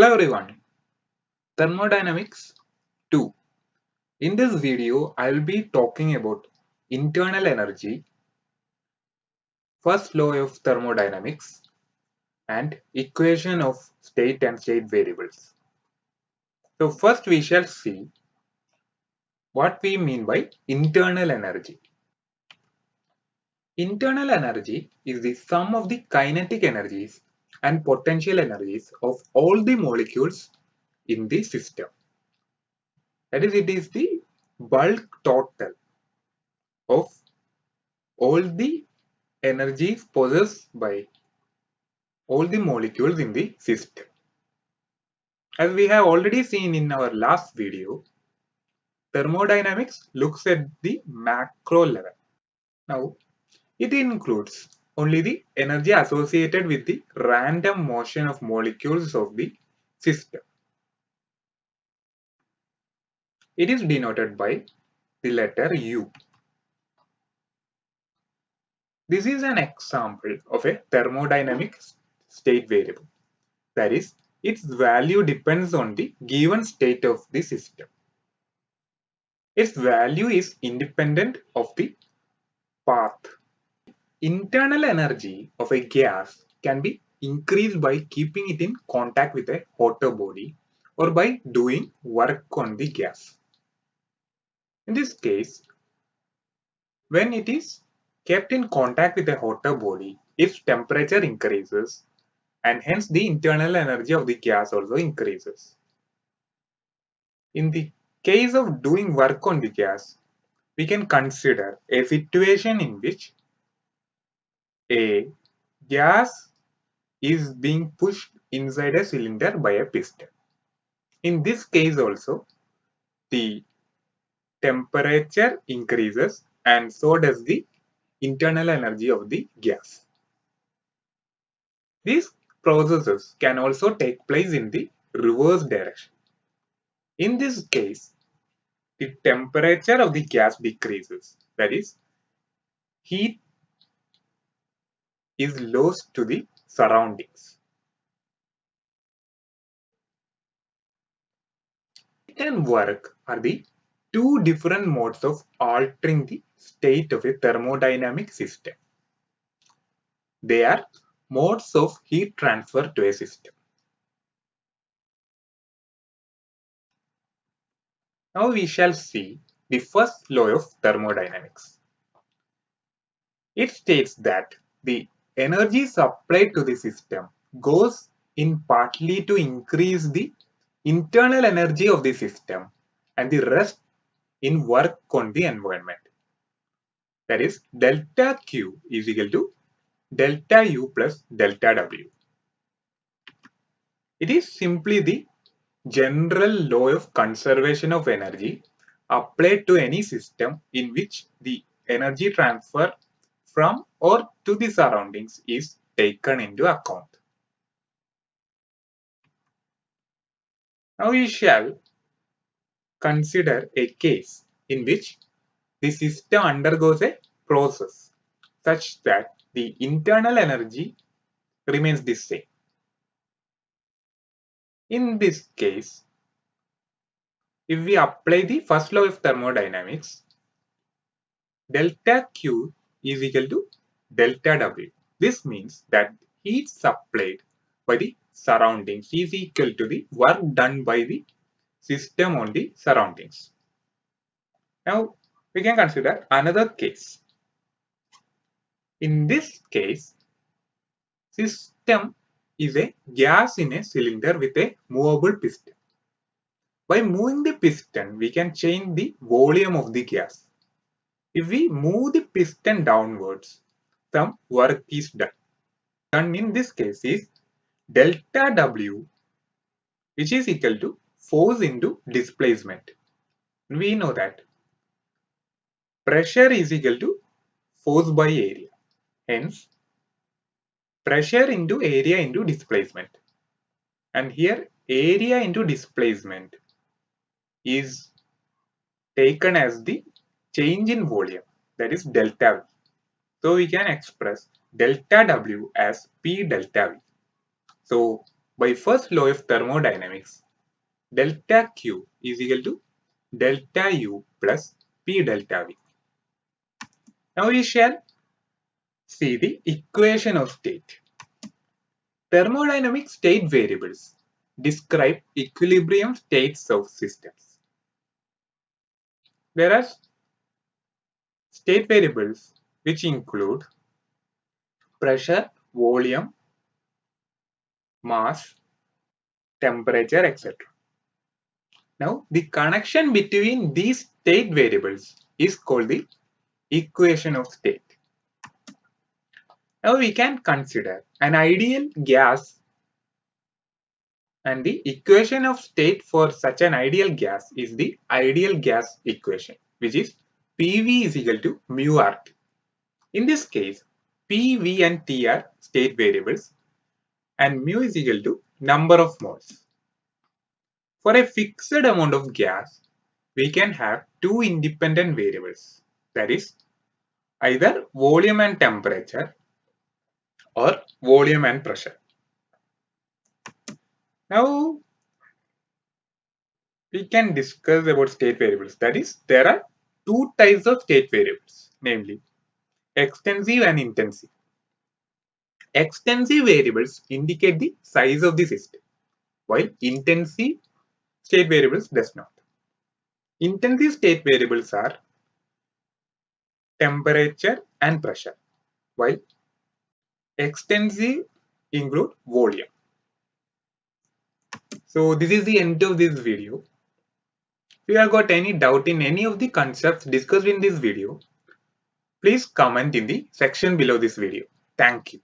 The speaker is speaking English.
Hello everyone, Thermodynamics 2. In this video, I will be talking about internal energy, first law of thermodynamics, and equation of state and state variables. So first we shall see what we mean by internal energy. Internal energy is the sum of the kinetic energies and potential energies of all the molecules in the system. That is, it is the bulk total of all the energies possessed by all the molecules in the system. As we have already seen in our last video, thermodynamics looks at the macro level. Now, it includes only the energy associated with the random motion of molecules of the system. It is denoted by the letter U. This is an example of a thermodynamic state variable. That is, its value depends on the given state of the system. Its value is independent of the path. Internal energy of a gas can be increased by keeping it in contact with a hotter body or by doing work on the gas. In this case, when it is kept in contact with a hotter body, its temperature increases and hence the internal energy of the gas also increases. In the case of doing work on the gas, we can consider a situation in which a gas is being pushed inside a cylinder by a piston. In this case also, the temperature increases and so does the internal energy of the gas. These processes can also take place in the reverse direction. In this case, the temperature of the gas decreases. That is, heat is lost to the surroundings. Heat and work are the two different modes of altering the state of a thermodynamic system. They are modes of heat transfer to a system. Now we shall see the first law of thermodynamics. It states that the energy supplied to the system goes in partly to increase the internal energy of the system and the rest in work on the environment. That is, delta Q is equal to delta U plus delta W. It is simply the general law of conservation of energy applied to any system in which the energy transfer from or to the surroundings is taken into account. Now we shall consider a case in which the system undergoes a process such that the internal energy remains the same. In this case, if we apply the first law of thermodynamics, delta Q is equal to delta W. This means that heat supplied by the surroundings is equal to the work done by the system on the surroundings. Now we can consider another case. In this case, system is a gas in a cylinder with a movable piston. By moving the piston, we can change the volume of the gas. If we move the piston downwards, some work is done. Done in this case is delta W, which is equal to force into displacement. We know that pressure is equal to force by area. Hence, pressure into area into displacement. And here, area into displacement is taken as the change in volume, that is delta V. So we can express delta W as P delta V. So by first law of thermodynamics, delta Q is equal to delta U plus P delta V. Now we shall see the equation of state. Thermodynamic state variables describe equilibrium states of systems. There are state variables which include pressure, volume, mass, temperature, etc. Now, the connection between these state variables is called the equation of state. Now, we can consider an ideal gas, and the equation of state for such an ideal gas is the ideal gas equation, which is PV is equal to mu RT. In this case, P, V and T are state variables and mu is equal to number of moles. For a fixed amount of gas, we can have two independent variables, that is either volume and temperature or volume and pressure. Now we can discuss about state variables, that is there are two types of state variables, namely extensive and intensive. Extensive variables indicate the size of the system, while intensive state variables does not. Intensive state variables are temperature and pressure, while extensive include volume. So this is the end of this video. If you have got any doubt in any of the concepts discussed in this video, please comment in the section below this video. Thank you.